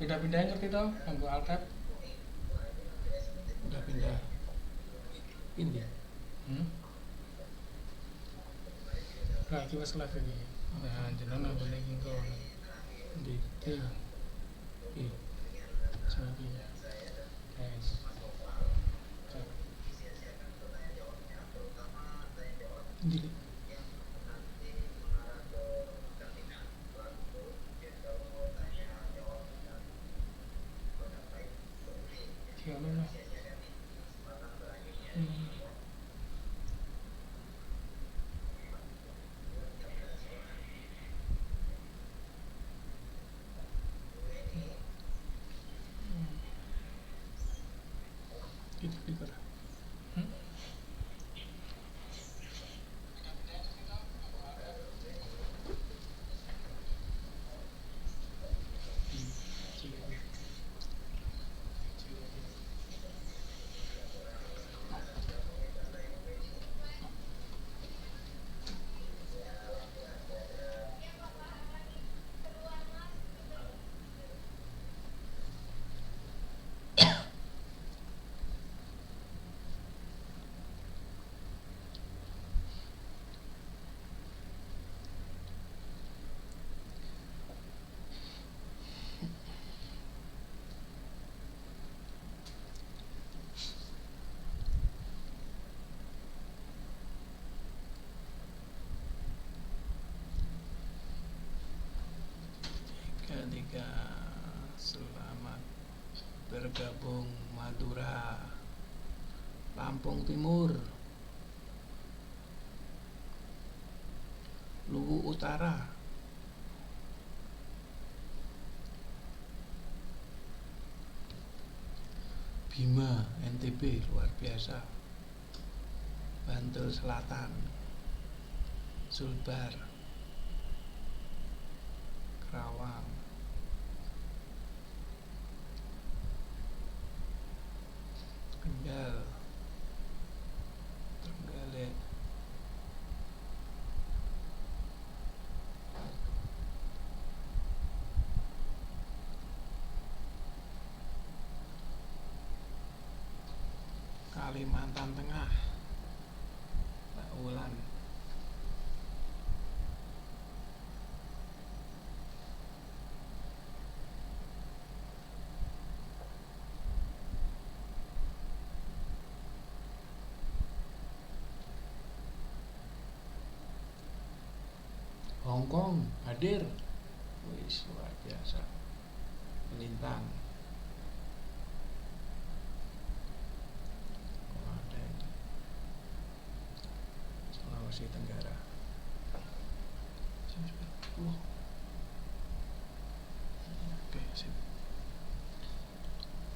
Pindah-pindahin ngerti toh, nganggo alt tab. Udah pindah ini. Lah iki wis live iki. Nah, jenengan nggone iki kok. Di Iya. iya. Jadi guys. Cek. Di Gimana lah? itu speaker. Tiga selamat bergabung Madura, Lampung Timur, Luwu Utara, Bima NTB luar biasa, Bantul Selatan, Sulbar, Kerawang, Kendal, Trenggalek, Kalimantan Tengah, Mbak Wulan, Hongkong hadir, wis luar biasa, melintang, Klaten, Sulawesi Tenggara. Oke, sip.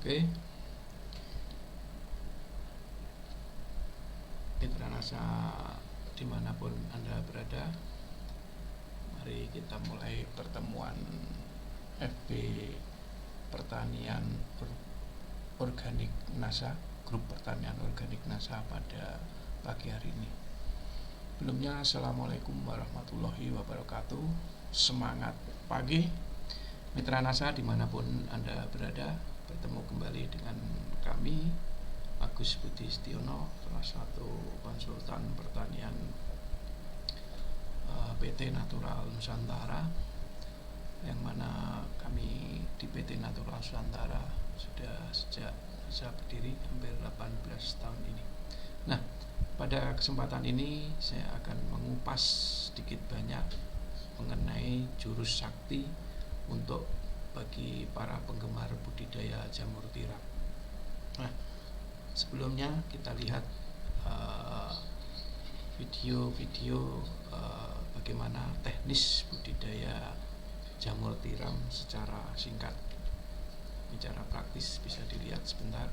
Oke, Mitra Nasa dimanapun Anda berada, mari kita mulai pertemuan FB Pertanian Organik NASA, Grup Pertanian Organik NASA pada pagi hari ini. Sebelumnya, Assalamualaikum warahmatullahi wabarakatuh. Semangat pagi Mitra NASA dimanapun Anda berada. Bertemu kembali dengan kami, Agus Budi Setiono, salah satu konsultan pertanian PT Natural Nusantara, yang mana kami di PT Natural Nusantara sudah sejak saya berdiri hampir 18 tahun ini. Nah, pada kesempatan ini saya akan mengupas sedikit banyak mengenai jurus sakti untuk bagi para penggemar budidaya jamur tiram. Nah, sebelumnya kita lihat video-video bagaimana teknis budidaya jamur tiram secara singkat. Bicara praktis bisa dilihat sebentar.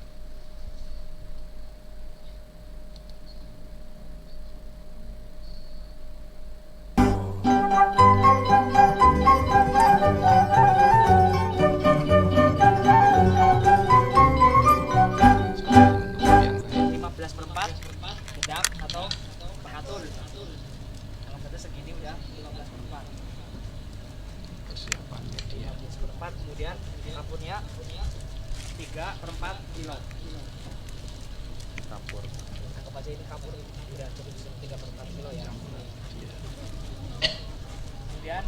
Persiapan media. Kemudian kapurnya 3/4 kilo. Kapur. Anggap aja ini kapur udah cukup 3/4 kilo ya. Kemudian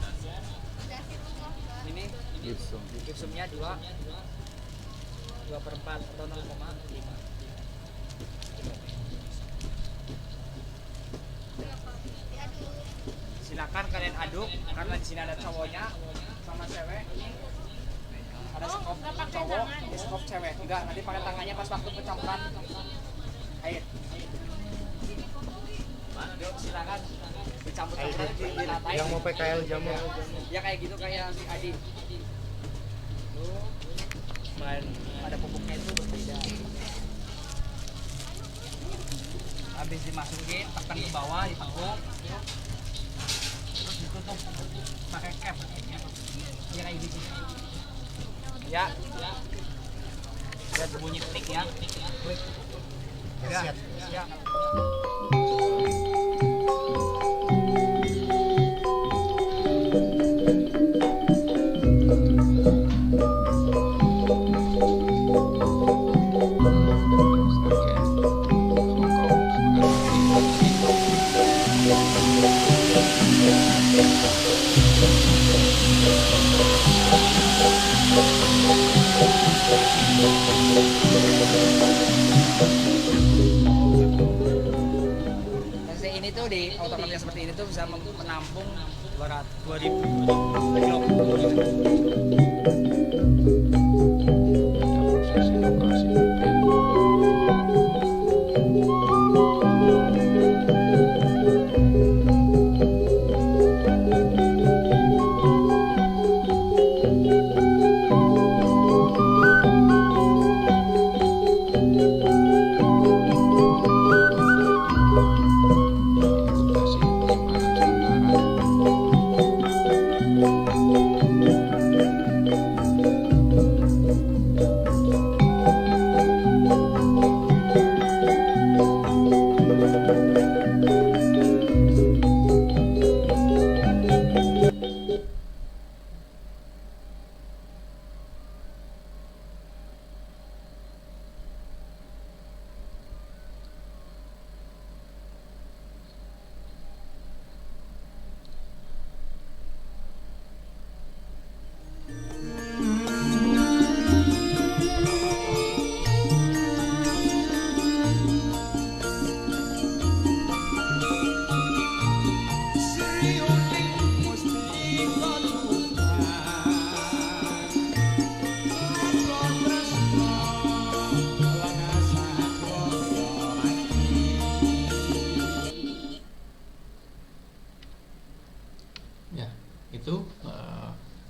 ini gipsumnya 2/4 atau 0,5. Silakan kalian aduk karena di sini ada cowoknya sama cewek. Ada skop cowok, ada skop cewek. Enggak, nanti pakai tangannya pas waktu pencampuran air. Yuk silakan dicampur-campur di lantai. Yang mau PKL jamur. Ya kayak gitu kayak si Adi. Tuh, pada pupuknya itu berbeda. Habis dimasukin, tekan ke bawah, ditekuk, terus ditutup pakai cap. Ya kayak gitu. Ya. Lihat bunyi tik ya. Ya. Ya. Ini tuh di automat yang seperti ini tuh bisa menampung 2000 kilo.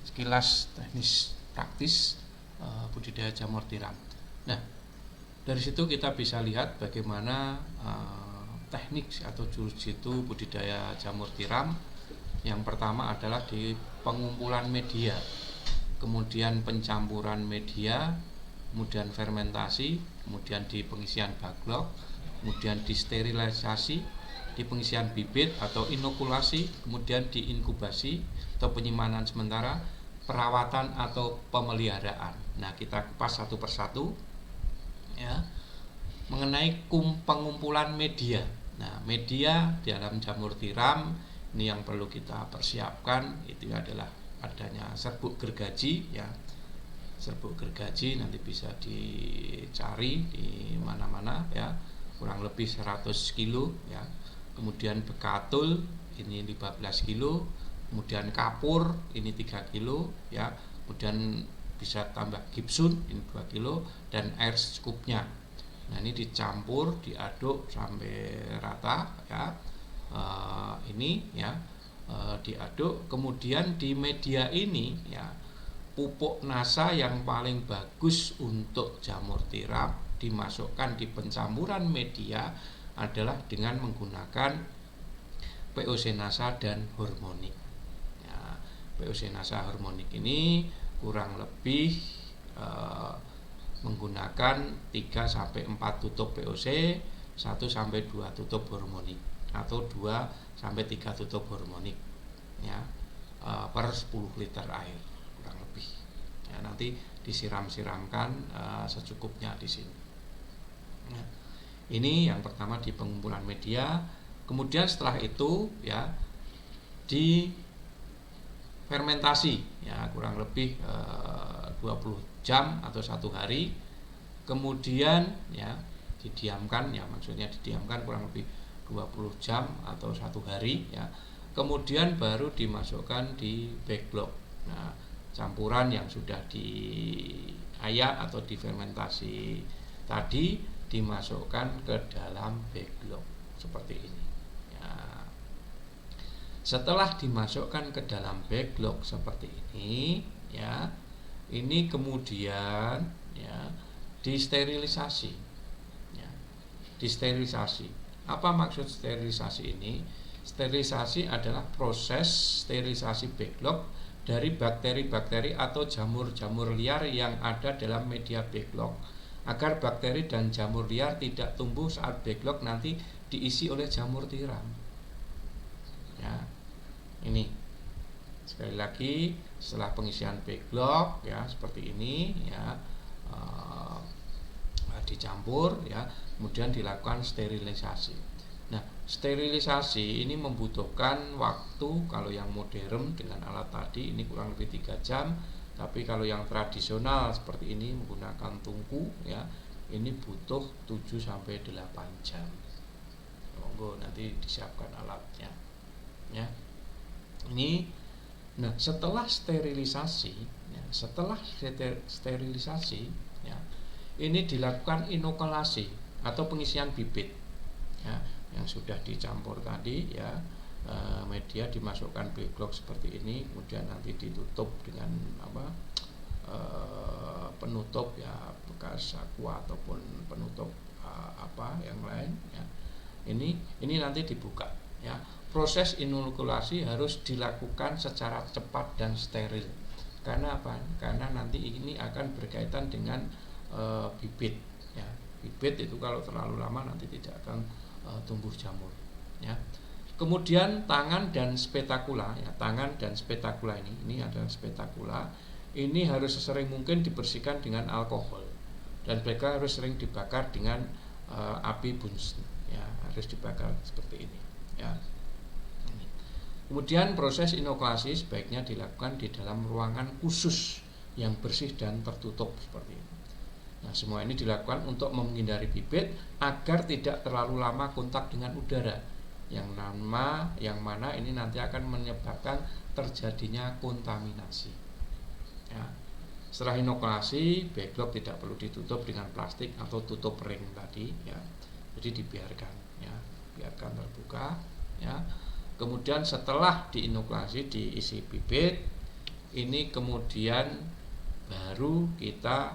Sekilas teknis praktis budidaya jamur tiram. Nah, dari situ kita bisa lihat bagaimana teknik atau jurus jitu budidaya jamur tiram. Yang pertama adalah di pengumpulan media, kemudian pencampuran media, kemudian fermentasi, kemudian di pengisian baglok, kemudian di sterilisasi, di pengisian bibit atau inokulasi, kemudian di inkubasi atau penyimpanan sementara, perawatan atau pemeliharaan. Nah, kita kupas satu persatu ya. Mengenai pengumpulan media. Nah, media di dalam jamur tiram ini yang perlu kita persiapkan itu adalah adanya serbuk gergaji ya. Serbuk gergaji nanti bisa dicari di mana-mana ya. Kurang lebih 100 kilo ya. Kemudian bekatul ini 15 kilo. Kemudian kapur ini 3 kilo ya, kemudian bisa tambah gipsun ini 2 kilo dan air secukupnya. Nah, ini dicampur, diaduk sampai rata ya. Ini ya diaduk, kemudian di media ini ya pupuk NASA yang paling bagus untuk jamur tiram dimasukkan di pencampuran media adalah dengan menggunakan POC NASA dan hormonik. POC NASA hormonik ini kurang lebih menggunakan 3-4 tutup POC, 1-2 tutup hormonik atau 2-3 tutup hormonik ya per 10 liter air kurang lebih ya. nanti disiram-siramkan secukupnya di sini. Nah, ini yang pertama di pengumpulan media. Kemudian setelah itu ya di fermentasi ya kurang lebih 20 jam atau 1 hari. Kemudian ya didiamkan, ya maksudnya didiamkan kurang lebih 20 jam atau 1 hari ya. Kemudian baru dimasukkan di backlog. Nah, campuran yang sudah diayak atau difermentasi tadi dimasukkan ke dalam backlog seperti ini ya. Setelah dimasukkan ke dalam backlog seperti ini ya, ini kemudian ya disterilisasi ya. Disterilisasi. Apa maksud sterilisasi ini? Sterilisasi adalah proses sterilisasi backlog dari bakteri-bakteri atau jamur-jamur liar yang ada dalam media backlog, agar bakteri dan jamur liar tidak tumbuh saat backlog nanti diisi oleh jamur tiram. Ya, ini sekali lagi setelah pengisian backlog ya seperti ini ya, dicampur ya, kemudian dilakukan sterilisasi. Nah, sterilisasi ini membutuhkan waktu. Kalau yang modern dengan alat tadi ini kurang lebih 3 jam. Tapi kalau yang tradisional seperti ini menggunakan tungku ya, ini butuh 7-8 jam. Monggo nanti disiapkan alatnya. Ya. Ini nah, setelah sterilisasi ya, ya, ini dilakukan inokulasi atau pengisian bibit. Ya, yang sudah dicampur tadi ya, media dimasukkan backlog seperti ini, kemudian nanti ditutup dengan penutup ya, bekas aqua ataupun penutup yang lain ya. Ini nanti dibuka ya. Proses inokulasi harus dilakukan secara cepat dan steril. Karena apa? Karena nanti ini akan berkaitan dengan bibit ya. Bibit itu kalau terlalu lama nanti tidak akan tumbuh jamur ya. Kemudian tangan dan spetakula ya, tangan dan spetakula ini adalah spetakula. Ini harus sesering mungkin dibersihkan dengan alkohol dan mereka harus sering dibakar dengan api Bunsen ya, harus dibakar seperti ini ya. Kemudian proses inokulasi sebaiknya dilakukan di dalam ruangan khusus yang bersih dan tertutup seperti ini. Nah, semua ini dilakukan untuk menghindari bibit agar tidak terlalu lama kontak dengan udara, yang mana ini nanti akan menyebabkan terjadinya kontaminasi. Ya. Setelah inokulasi, backlog tidak perlu ditutup dengan plastik atau tutup ring tadi, ya. Jadi dibiarkan, ya, biarkan terbuka, ya. Kemudian setelah diinokulasi diisi bibit, ini kemudian baru kita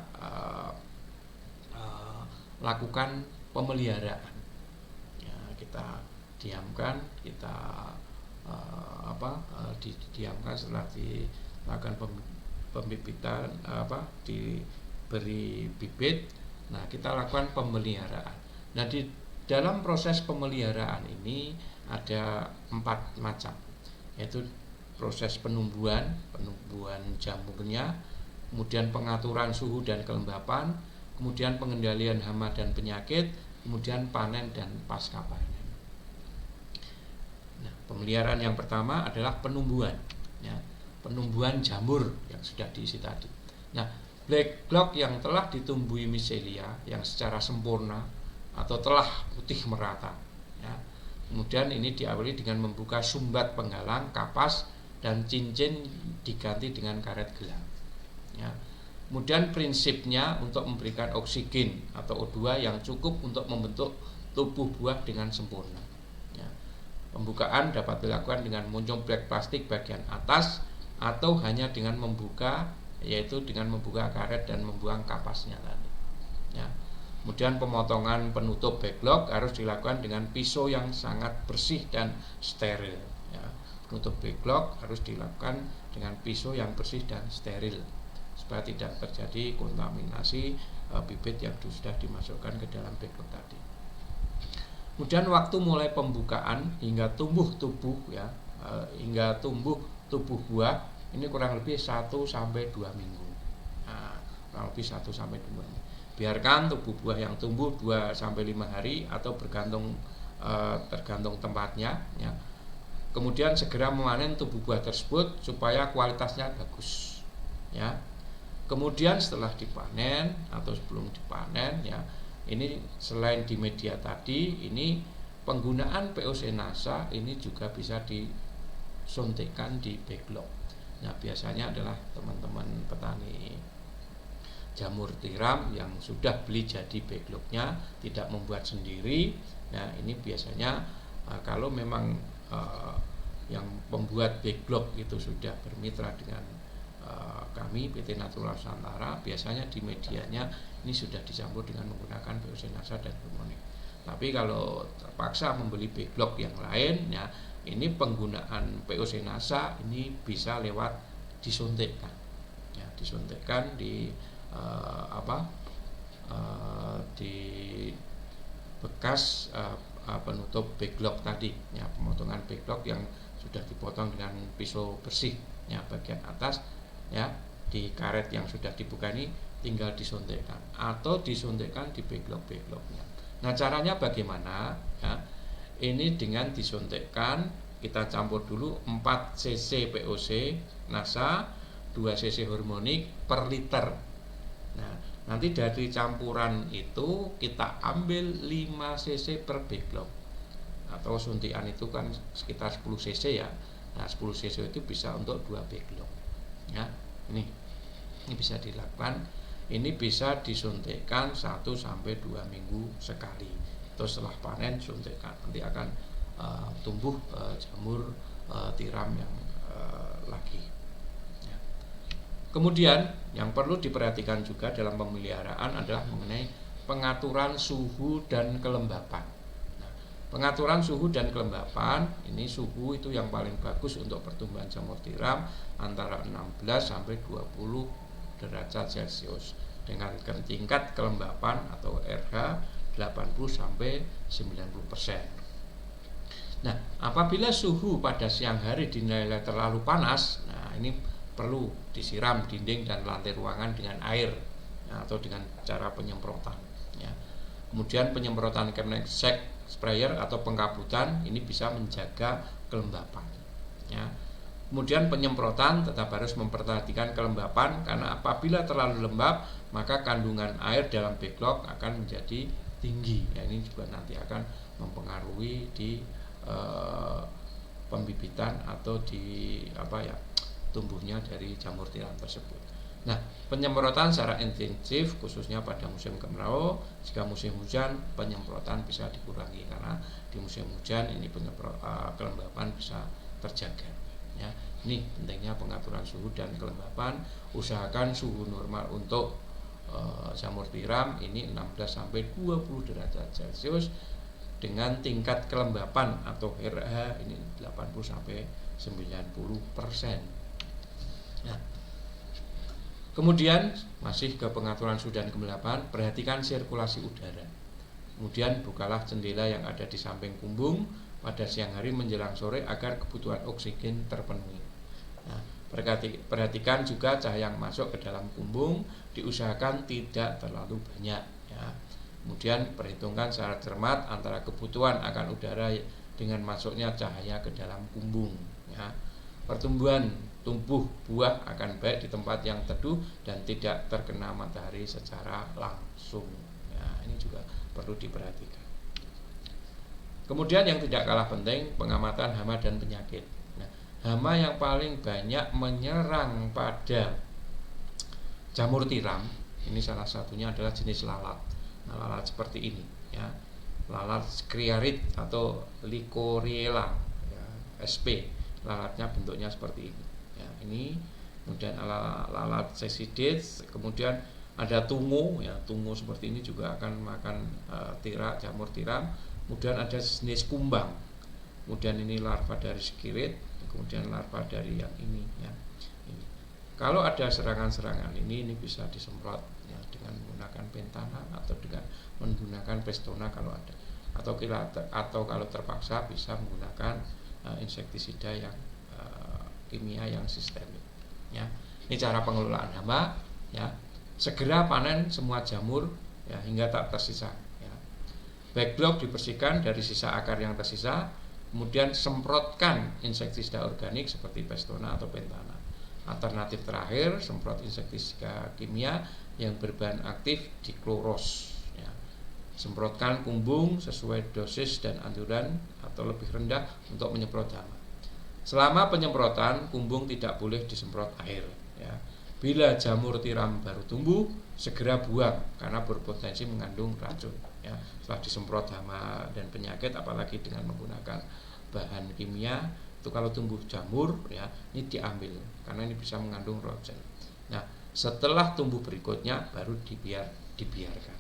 lakukan pemeliharaan ya, kita diamkan, kita didiamkan setelah dilakukan pembibitan diberi bibit. Nah, kita lakukan pemeliharaan. Nah, di dalam proses pemeliharaan ini ada 4 macam, yaitu proses penumbuhan jamurnya, kemudian pengaturan suhu dan kelembapan, kemudian pengendalian hama dan penyakit, kemudian panen dan pasca panen. Nah, pemeliharaan yang pertama adalah penumbuhan, ya, penumbuhan jamur yang sudah diisi tadi. Nah, backlog yang telah ditumbuhi micelia yang secara sempurna atau telah putih merata, ya. Kemudian ini diawali dengan membuka sumbat penghalang, kapas, dan cincin diganti dengan karet gelang. Ya. Kemudian prinsipnya untuk memberikan oksigen atau O2 yang cukup untuk membentuk tubuh buah dengan sempurna. Ya. Pembukaan dapat dilakukan dengan mencomblek plastik bagian atas atau hanya dengan membuka, yaitu dengan membuka karet dan membuang kapasnya tadi. Ya. Kemudian pemotongan penutup backlog harus dilakukan dengan pisau yang sangat bersih dan steril. Ya. Penutup backlog harus dilakukan dengan pisau yang bersih dan steril, supaya tidak terjadi kontaminasi bibit yang sudah dimasukkan ke dalam backlog tadi. Kemudian waktu mulai pembukaan hingga tumbuh tubuh buah ini kurang lebih 1-2 minggu. Nah, kurang lebih 1 sampai 2 minggu. Biarkan tubuh buah yang tumbuh 2 sampai 5 hari atau tergantung tempatnya ya. Kemudian segera memanen tubuh buah tersebut supaya kualitasnya bagus ya. Kemudian setelah dipanen atau sebelum dipanen ya, ini selain di media tadi, ini penggunaan POC NASA ini juga bisa disuntikkan di backlog. Nah, biasanya adalah teman-teman petani jamur tiram yang sudah beli jadi backlognya, tidak membuat sendiri. Nah, ini biasanya kalau memang yang membuat backlog itu sudah bermitra dengan kami PT Natural Nusantara, biasanya di medianya ini sudah dicampur dengan menggunakan POC NASA dan hormonik. Tapi kalau terpaksa membeli backlog yang lain ya, ini penggunaan POC NASA ini bisa lewat disuntikkan ya, disuntikkan di di bekas penutup backlog tadi ya, pemotongan backlog yang sudah dipotong dengan pisau bersih ya, bagian atas ya, di karet yang sudah dibuka ini tinggal disuntikkan atau disuntikkan di backlognya. Nah, caranya bagaimana ya? Ini dengan disuntikkan, kita campur dulu 4 cc POC NASA, 2 cc hormonik per liter. Nah, nanti dari campuran itu kita ambil 5 cc per backlog, atau suntikan itu kan sekitar 10 cc ya. Nah, 10 cc itu bisa untuk 2 backlog ya. Ini bisa dilakukan. Ini bisa disuntikkan 1 sampai 2 minggu sekali. Terus setelah panen suntikkan, nanti akan tumbuh jamur tiram yang lagi ya. Kemudian yang perlu diperhatikan juga dalam pemeliharaan adalah mengenai pengaturan suhu dan kelembapan. Nah, pengaturan suhu dan kelembapan, ini suhu itu yang paling bagus untuk pertumbuhan jamur tiram antara 16 sampai 20 derajat Celcius dengan tingkat kelembapan atau RH 80 sampai 90%. Nah, apabila suhu pada siang hari dinilai terlalu panas, nah ini perlu disiram dinding dan lantai ruangan dengan air ya, atau dengan cara penyemprotan ya. Kemudian penyemprotan chemical sprayer atau pengkabutan ini bisa menjaga kelembapan ya. Kemudian penyemprotan tetap harus memperhatikan kelembapan, karena apabila terlalu lembab maka kandungan air dalam backlog akan menjadi tinggi ya. Ini juga nanti akan mempengaruhi di pembibitan atau di tumbuhnya dari jamur tiram tersebut. Nah, penyemprotan secara intensif khususnya pada musim kemarau. Jika musim hujan, penyemprotan bisa dikurangi karena di musim hujan ini kelembapan bisa terjaga ya. Ini pentingnya pengaturan suhu dan kelembapan. Usahakan suhu normal untuk jamur tiram ini 16 sampai 20 derajat Celcius dengan tingkat kelembapan atau RH ini 80 sampai 90%. Nah, kemudian masih ke pengaturan suhu dan kelembapan, perhatikan sirkulasi udara. Kemudian bukalah jendela yang ada di samping kumbung pada siang hari menjelang sore agar kebutuhan oksigen terpenuhi. Nah, perhatikan juga cahaya yang masuk ke dalam kumbung, diusahakan tidak terlalu banyak ya. Kemudian perhitungkan secara cermat antara kebutuhan akan udara dengan masuknya cahaya ke dalam kumbung ya. Pertumbuhan tumbuh buah akan baik di tempat yang teduh dan tidak terkena matahari secara langsung ya. Ini juga perlu diperhatikan. Kemudian yang tidak kalah penting, pengamatan hama dan penyakit. Nah, hama yang paling banyak menyerang pada jamur tiram ini salah satunya adalah jenis lalat. Nah, lalat seperti ini ya, lalat Scriarid atau Lycoriella ya, SP. Lalatnya bentuknya seperti ini ya, ini. Kemudian lalat Cecides, kemudian ada tungu ya, tungu seperti ini juga akan makan jamur tiram. Kemudian ada jenis kumbang, kemudian ini larva dari Scriarid, kemudian larva dari yang ini ya. Ini. Kalau ada serangan-serangan ini bisa disemprot ya, dengan menggunakan pentana atau dengan menggunakan pestona kalau ada, atau kalau terpaksa bisa menggunakan insektisida yang kimia yang sistemik ya. Ini cara pengelolaan hama ya. segera panen semua jamur ya, hingga tak tersisa ya. Backlog dibersihkan dari sisa akar yang tersisa, kemudian semprotkan insektisida organik seperti Pestona atau Pentana. Alternatif terakhir, semprot insektisida kimia yang berbahan aktif dikloros ya. Semprotkan kumbung sesuai dosis dan anjuran atau lebih rendah untuk menyemprot hama. Selama penyemprotan, kumbung tidak boleh disemprot air ya. Bila jamur tiram baru tumbuh, segera buang karena berpotensi mengandung racun ya. Setelah disemprot hama dan penyakit, apalagi dengan menggunakan bahan kimia, itu kalau tumbuh jamur ya, ini diambil karena ini bisa mengandung racun. Nah, setelah tumbuh berikutnya baru dibiarkan.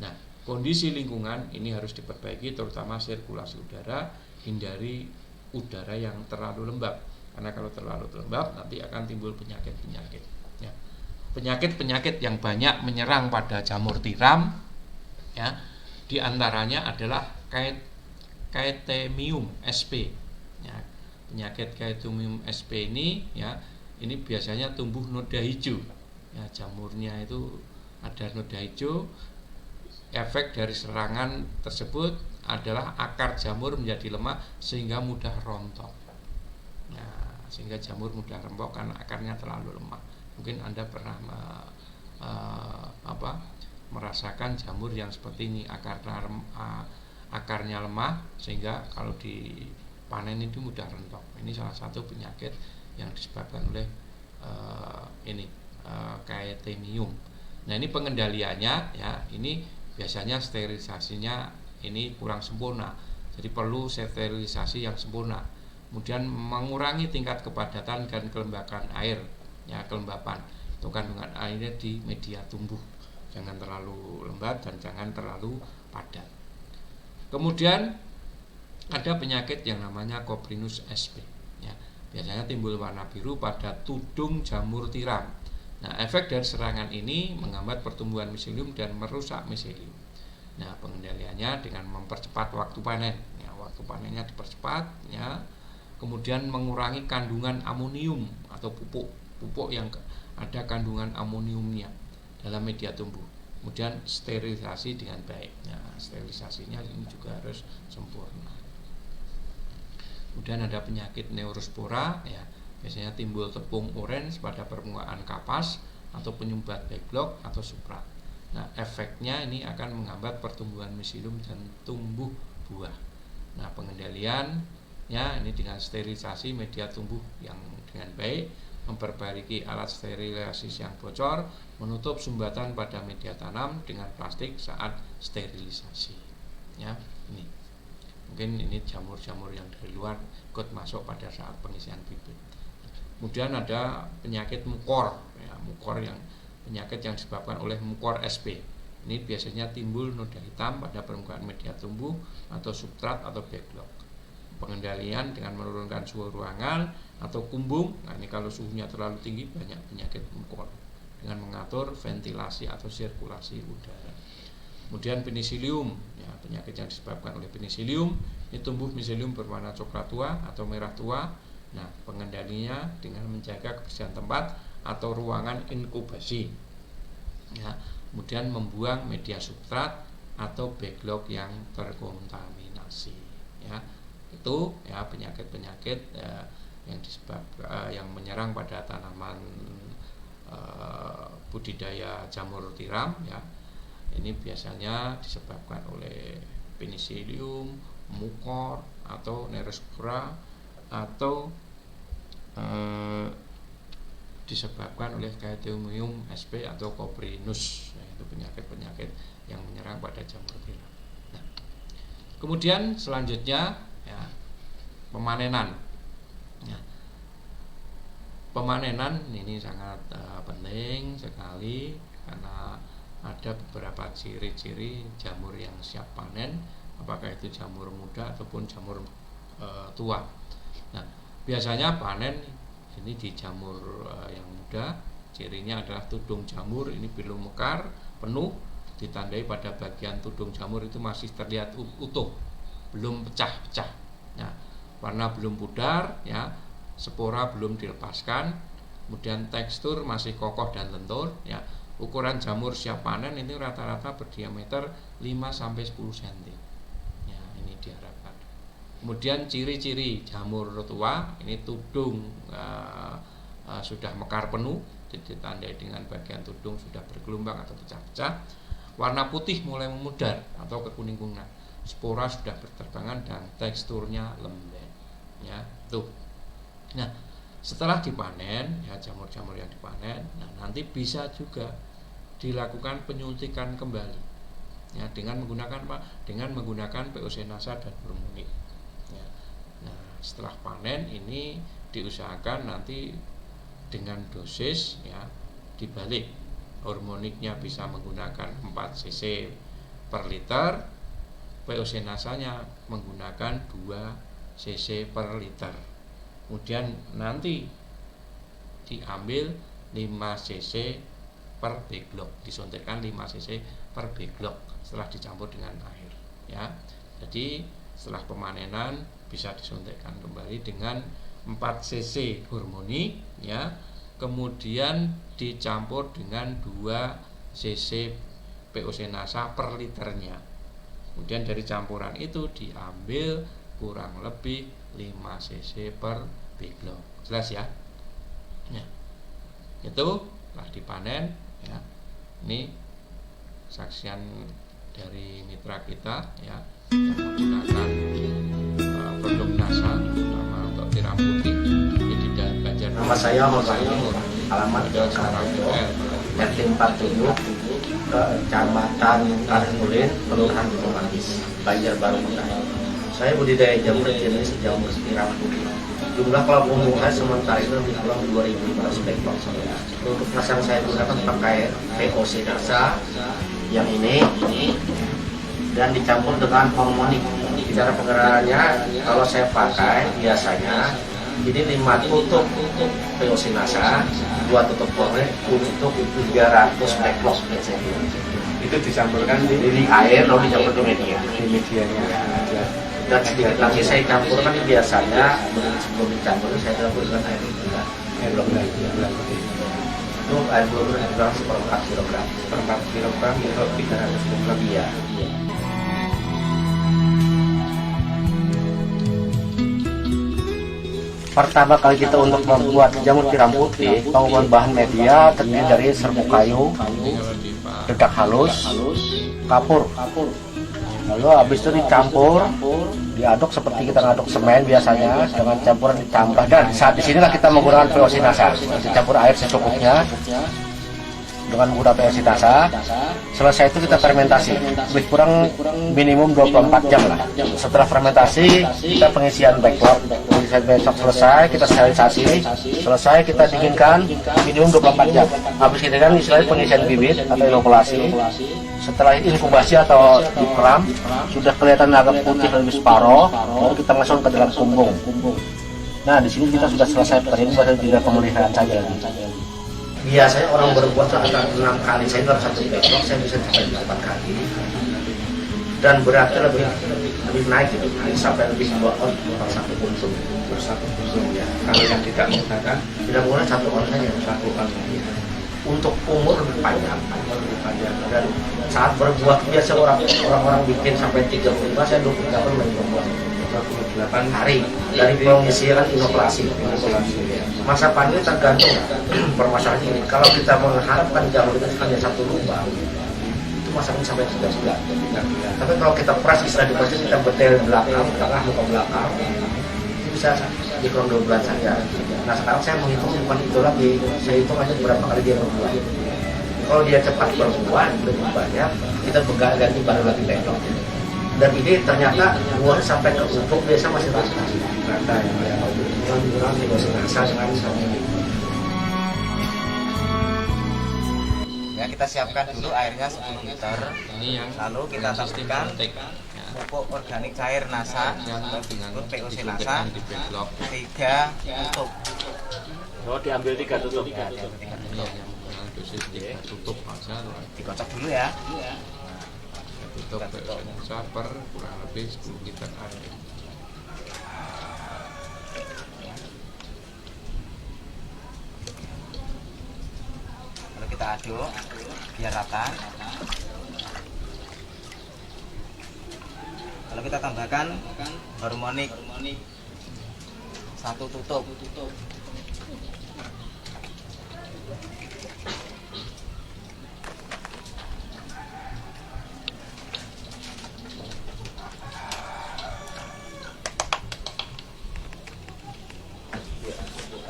Nah, kondisi lingkungan ini harus diperbaiki, terutama sirkulasi udara, hindari udara yang terlalu lembab karena kalau terlalu lembab nanti akan timbul penyakit-penyakit ya. Penyakit-penyakit yang banyak menyerang pada jamur tiram ya, diantaranya adalah Chaetemium sp ya. Penyakit Chaetemium sp ini ya, ini biasanya tumbuh noda hijau ya, jamurnya itu ada noda hijau. Efek dari serangan tersebut adalah akar jamur menjadi lemah sehingga mudah rontok. Nah, sehingga jamur mudah rontok karena akarnya terlalu lemah. Mungkin Anda pernah merasakan jamur yang seperti ini, akarnya lemah sehingga kalau dipanen itu mudah rontok. Ini salah satu penyakit yang disebabkan oleh Chaetemium. Nah, ini pengendaliannya ya, ini biasanya sterilisasinya ini kurang sempurna, jadi perlu sterilisasi yang sempurna. Kemudian mengurangi tingkat kepadatan dan kelembapan air ya, kelembapan atau kandungan airnya di media tumbuh, jangan terlalu lembab dan jangan terlalu padat. Kemudian ada penyakit yang namanya Coprinus sp ya, biasanya timbul warna biru pada tudung jamur tiram. Nah, efek dari serangan ini menghambat pertumbuhan miselium dan merusak miselium. Nah, pengendaliannya dengan mempercepat waktu panen ya, waktu panennya dipercepat ya. Kemudian mengurangi kandungan amonium atau pupuk yang ada kandungan amoniumnya dalam media tumbuh. Kemudian sterilisasi dengan baik ya, sterilisasinya ini juga harus sempurna. Kemudian ada penyakit Neurospora ya, biasanya timbul tepung orange pada permukaan kapas atau penyumbat backlog atau suprat. Nah, efeknya ini akan menghambat pertumbuhan miselium dan tumbuh buah. Nah, pengendaliannya ini dengan sterilisasi media tumbuh yang dengan baik, memperbaiki alat sterilisasi yang bocor, menutup sumbatan pada media tanam dengan plastik saat sterilisasi. Ya, ini. Mungkin ini jamur-jamur yang dari luar ikut masuk pada saat pengisian bibit. Kemudian ada penyakit mukor ya, mukor yang penyakit yang disebabkan oleh mukor sp. Ini biasanya timbul noda hitam pada permukaan media tumbuh atau substrat atau backlog. Pengendalian dengan menurunkan suhu ruangan atau kumbung. Nah, ini kalau suhunya terlalu tinggi banyak penyakit mukor dengan mengatur ventilasi atau sirkulasi udara. Kemudian penicillium ya, penyakit yang disebabkan oleh penicillium, ini tumbuh miselium berwarna coklat tua atau merah tua. Nah, pengendalinya dengan menjaga kebersihan tempat atau ruangan inkubasi ya, kemudian membuang media substrat atau backlog yang terkontaminasi ya. Itu ya penyakit-penyakit yang menyerang pada tanaman budidaya jamur tiram ya. Ini biasanya disebabkan oleh penicillium, mukor atau Neurospora atau disebabkan oleh Chaetemium sp atau Coprinus ya, itu penyakit-penyakit yang menyerang pada jamur tiram. Nah, kemudian selanjutnya ya, pemanenan ya. Pemanenan ini sangat penting sekali karena ada beberapa ciri-ciri jamur yang siap panen, apakah itu jamur muda ataupun jamur tua. Nah, biasanya panen ini di jamur yang muda, cirinya adalah tudung jamur ini belum mekar penuh, ditandai pada bagian tudung jamur itu masih terlihat utuh, belum pecah-pecah. Nah, warna belum pudar ya, spora belum dilepaskan, kemudian tekstur masih kokoh dan lentur ya, ukuran jamur siap panen ini rata-rata berdiameter 5-10 cm. Ya, ini diharapkan. Kemudian ciri-ciri jamur tua ini tudung sudah mekar penuh, ditandai dengan bagian tudung sudah bergelombang atau pecah-pecah. Warna putih mulai memudar atau kekuning-kuningan. Spora sudah berterbangan dan teksturnya lembek. Ya, tuh. Nah, setelah dipanen, ya jamur-jamur yang dipanen, nah nanti bisa juga dilakukan penyuntikan kembali. Ya, dengan menggunakan apa? Dengan menggunakan POC-NASA dan hormonik. Ya. Nah, setelah panen ini diusahakan nanti dengan dosis ya dibalik. Hormoniknya bisa menggunakan 4 cc per liter, POC-NASA-nya menggunakan 2 cc per liter. Kemudian nanti diambil 5 cc per backlog, disuntikkan 5 cc per backlog setelah dicampur dengan air ya. Jadi setelah pemanenan bisa disuntikkan kembali dengan 4 cc hormoni ya, kemudian dicampur dengan 2 cc POC-NASA per liternya. Kemudian dari campuran itu diambil kurang lebih 5 cc per backlog. Jelas ya? Ya. Itu setelah dipanen ya. Ini saksian dari mitra kita ya yang menggunakan produk NASA terutama untuk tiram putih di dalam Banjar. Nama saya Hosaini, alamat Karanggo, RT 47, Kecamatan Karangulin, Kelurahan Gunung Manggis, Banjarbaru. Saya budidaya jamur jenis jamur tiram putih. Jumlah kelompok bunga sementara itu lebih kurang 2.500 backlog. Untuk pasang saya gunakan pakai POC-NASA yang ini dan dicampur dengan hormonik. Cara penggerakannya kalau saya pakai biasanya ini 5 tutup POC-NASA, 2 tutup hormonik untuk 300 backlog biasanya. Itu dicampurkan di air lalu dicampur ke media. Di medianya. Dan sedikit lagi saya campurkan biasanya sebelum dicampur saya campur dengan air juga. Belum lagi. Itu air belum kurang 1/4 kilogram. 4 kilogram untuk 300 backlog. Iya. Pertama kali kita untuk membuat jamur tiram putih, pengumpulan bahan media terdiri dari serbuk kayu, dedak halus, kapur. Lalu habis itu dicampur, diaduk seperti kita ngaduk semen biasanya dengan campuran ditambah, dan saat di sinilah kita menggunakan POC-NASA. Dicampur air secukupnya dengan menggunakan POC-NASA. Selesai itu kita fermentasi, lebih kurang minimum 24 jam lah. Setelah fermentasi kita pengisian backlog. Besok selesai kita sterilisasi, selesai kita dinginkan minimum 24 jam. Habis itu kan istilahnya pengisian bibit atau inokulasi. Setelah inkubasi atau diperam sudah kelihatan agak putih lebih separuh, baru kita masukkan ke dalam kumbung. Nah di sini kita sudah selesai kering, baru tinggal pemeliharaan saja. Biasanya orang berbuat antara 6 kali, saya baru 1 backlog, saya bisa sampai 4 kali. Dan beratnya lebih naik gitu, sampai lebih 2 on per 1 puntung. Per 1 puntung ya. Kalau yang tidak menggunakan 1 on saja. 1 on. Untuk umur lebih panjang, dan saat berbuat biasa orang-orang bikin sampai 35, saya 28 main berbuat 28 hari dari pengisian inokulasi. Masa panen tergantung permasalahan ini. Kalau kita mengharapkan jamur itu hanya 1 lubang, itu masa panen sampai 3 bulan. Tapi kalau kita peras istilah di proses, kita betel belakang, tengah muka belakang, itu bisa di kurang 2 bulan saja. Nah sekarang saya menghitung bukan itu lagi, saya hitung aja berapa kali dia berbuah. Kalau dia cepat berbuah lebih banyak, kita ganti baru lagi backlog. Dan ini ternyata buahnya sampai ke ufuk biasa masih rata ya. Dengan POC-NASA dengan Ya, kita siapkan dulu airnya 10 liter. Ini yang Lalu kita sistem tambahkan kontak ya. pupuk organik cair NASA Yang dengan POC-NASA disuntikkan di backlog. 3 tutup. Oh, diambil 3 tutup. Ya, diambil 3 Ini tutup. yang menggunakan dosis 3 tutup aja loh. Dikocok dulu ya. Tutup POC-NASA per kurang lebih 10 liter air. Lalu kita kita aduk biar rata. Lalu kita tambahkan harmonik 1 tutup.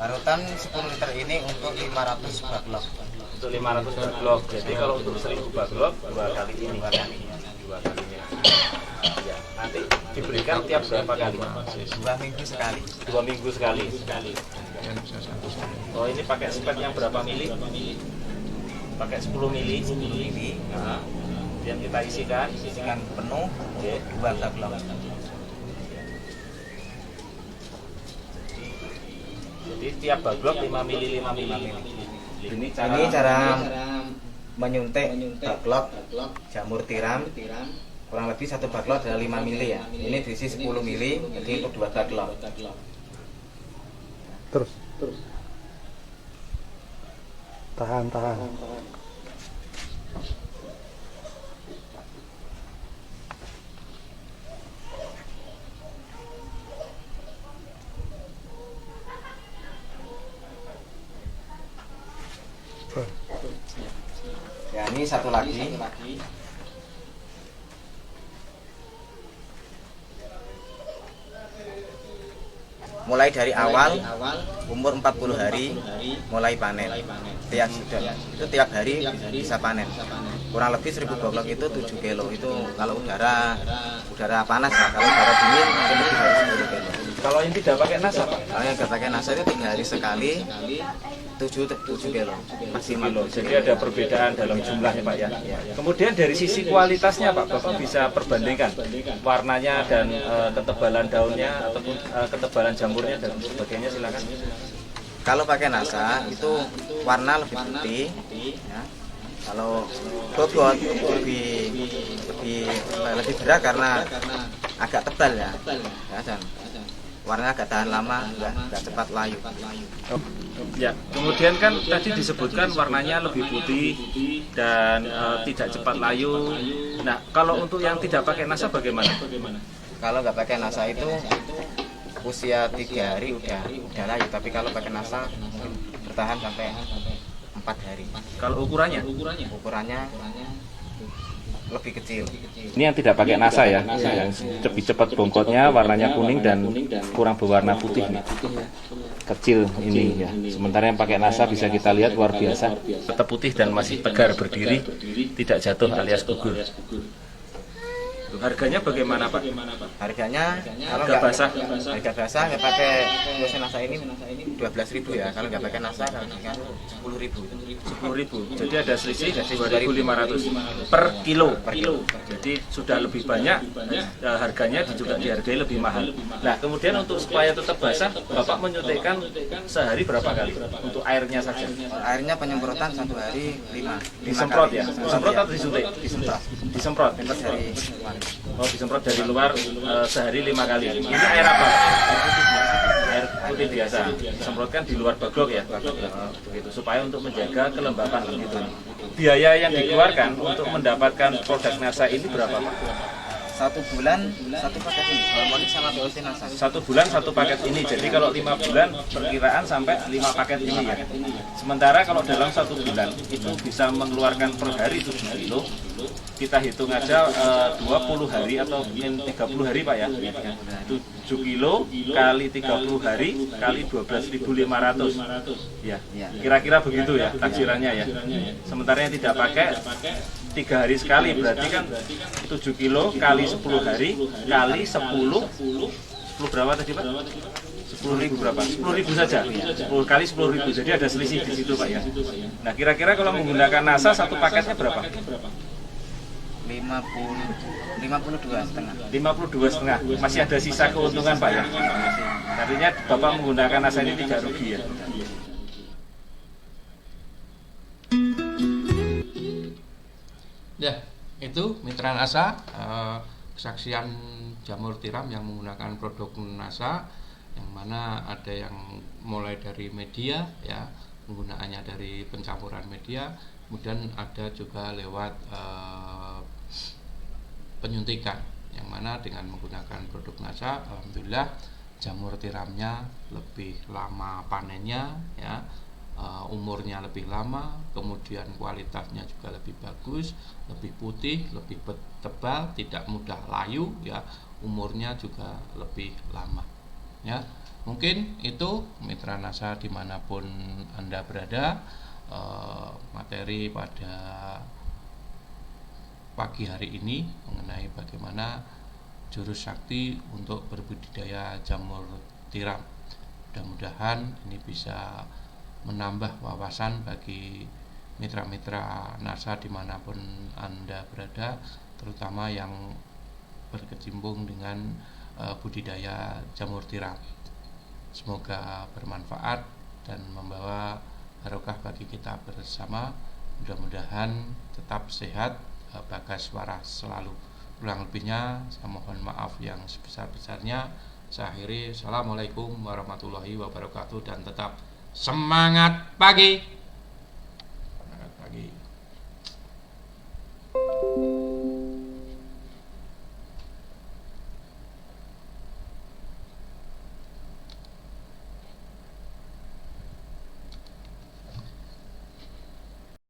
Parutan 10 liter ini untuk 500 baklok. Untuk 500 baklok. Jadi kalau untuk 1000 baklok 2 kali ini. 2 kalinya. Ya, nanti diberikan tiap berapa kali? 2 minggu sekali. 2 minggu sekali. Oh, ini pakai spek yang berapa mili? Pakai 10 mili. Nah, yang kita isikan Penuh. Oke. 2 baklok. Jadi tiap baklok 5 mili. Ini Cara menyuntik baklok jamur tiram kurang lebih 1 baklok adalah 5 mili ya. Ini diisi 10 mili, jadi untuk 2 baklok. Terus. Tahan. Ya, ini satu lagi. Mulai dari awal umur 40 hari mulai panen. Tiap hari bisa panen. Kurang lebih 1000 baklok itu 7 kilo. Itu kalau udara panas ya. Kalau udara dingin mungkin lebih dari 10 kilo. kalau yang tidak pakai nasa, Pak? Kalau yang nggak pakai nasa itu 3 hari sekali 7 kilo maksimal. Jadi ada perbedaan dalam jumlahnya, Pak ya. Kemudian dari sisi kualitasnya, Pak, Bapak bisa perbandingkan warnanya dan ketebalan daunnya ataupun ketebalan jamurnya dan sebagainya, silakan. Kalau pakai nasa itu warna lebih putih, ya. Kalau bobot lebih berat karena agak tebal ya, dan warnanya agak tahan lama, nggak cepat layu. Ya, kemudian kan tadi disebutkan warnanya lebih putih dan tidak cepat layu. Nah, kalau untuk yang tidak pakai nasa bagaimana? Kalau nggak pakai nasa itu usia 3 hari udah layu, tapi kalau pakai nasa mungkin bertahan sampai 4 hari. Kalau ukurannya lebih kecil. Ini yang tidak pakai nasa ya, yang lebih cepat bongkotnya, warnanya kuning dan kurang berwarna putih nih. Kecil ini ya. Sementara yang pakai nasa bisa kita lihat luar biasa, tetap putih dan masih tegar berdiri, tidak jatuh alias gugur. Harganya bagaimana, Pak? Harganya kalau Harga basah. harga basah nggak pakai mesin nasa ini 12.000 ya. Kalau nggak pakai nasa kalau 10.000. 10.000. Jadi ada selisih 2.500 per kilo. Jadi sudah lebih banyak, harganya juga dihargai lebih mahal. Nah, kemudian untuk supaya tetap basah, Bapak menyuntikkan sehari berapa kali? Untuk airnya saja. Airnya penyemprotan 1 hari 5 Disemprot kali. ya? Disemprot atau disuntik? Disemprot. Disemprot. Dari Oh, disemprot dari luar sehari 5 kali. Ini air apa? Air putih biasa. Disemprotkan di luar baglok ya, begitu supaya untuk menjaga kelembapan gitu. Biaya yang dikeluarkan untuk mendapatkan produk nasa ini berapa, Pak? 1 bulan 1 paket ini harmonik sama BOC nasa. 1 bulan 1 paket ini. Jadi kalau 5 bulan perkiraan sampai 5 paket ini ya. Sementara kalau dalam 1 bulan itu bisa mengeluarkan per hari 7 kilo. Kita hitung aja 20 hari atau mungkin 30 hari, Pak ya. 7 kilo kali 30 hari kali 12.500. Ya. Kira-kira begitu ya taksirannya ya. Sementara yang tidak pakai 3 hari sekali, berarti kan 7 kilo kali 10 hari kali 10 berapa tadi, Pak? 10.000 berapa? 10.000 saja. 10 kali 10.000. Jadi ada selisih di situ, Pak ya. Nah, kira-kira kalau menggunakan nasa satu paketnya berapa? 52,5. Masih ada sisa keuntungan, Pak ya. Artinya Bapak menggunakan nasa ini tidak rugi ya. Ya, itu mitra nasa, kesaksian jamur tiram yang menggunakan produk nasa, yang mana ada yang mulai dari media ya, penggunaannya dari pencampuran media, Kemudian ada juga lewat penyuntikan, yang mana dengan menggunakan produk NASA, alhamdulillah jamur tiramnya lebih lama panennya, ya, umurnya lebih lama, kemudian kualitasnya juga lebih bagus, lebih putih, lebih tebal, tidak mudah layu, ya, umurnya juga lebih lama, ya. Mungkin itu mitra NASA dimanapun Anda berada, materi pada pagi hari ini mengenai bagaimana jurus sakti untuk berbudidaya jamur tiram. Mudah-mudahan ini bisa menambah wawasan bagi mitra-mitra NASA dimanapun Anda berada, terutama yang berkecimpung dengan budidaya jamur tiram. Semoga bermanfaat dan membawa barokah bagi kita bersama. Mudah-mudahan tetap sehat, bagas waras selalu. Kurang lebihnya saya mohon maaf yang sebesar-besarnya. Saya akhiri. Assalamualaikum warahmatullahi wabarakatuh, dan tetap semangat pagi.